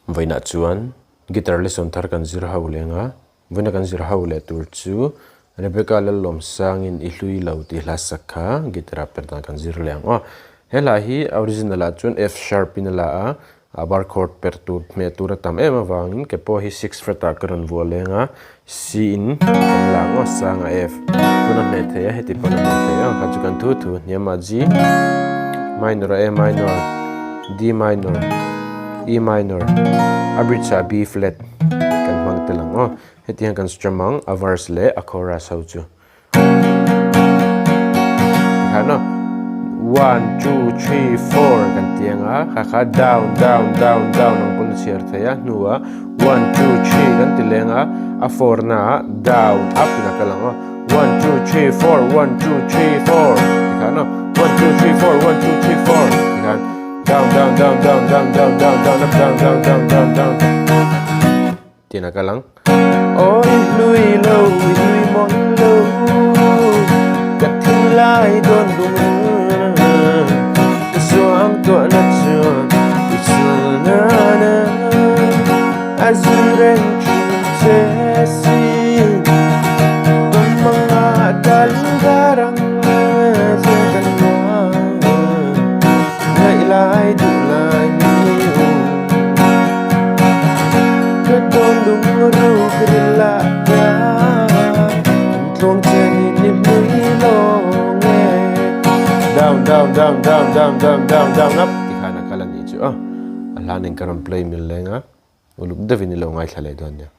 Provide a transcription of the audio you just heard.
Vaina chuan guitar lesson thar kan zir ho lenga vaina kan zir ho le tur chu Rebecca Lallawmsangi in hlui lo ti hla sakha guitar Perhdan kan zir leng hela hi original a chuan F sharp in la a bar chord per tur me tur tam em awangin ke po hi 6 fret a karon vo lenga C in lang sanga F tuna me the heti pon me the ka chu kan thu niama G minor A minor D minor E minor abridge B flat kan hmang te lang heti han kan strum a verse le a chorus ho chu hano 1 2 3 4 kan tianga kha down down down down ang pun share thaya nuwa 1 2 3 kan tilenga a 4 na down up na kalang 1 2 3 4 1 2 3 4 hano 1 2 3 4 1 2 3 4 kan down down down down down down down down up down down down down down tina kalang oi hlui lo hlui mon lo kat lai don dung suang to na chuan isuna na azuren chesi mga dalgarang lai du lai ni kadon dung ru krila ya tlong chen ni hlui lo nge down down down down down down down down up tikhana kala ni chu alanin karam play mil lenga uluk davini lo ngai thlale don ya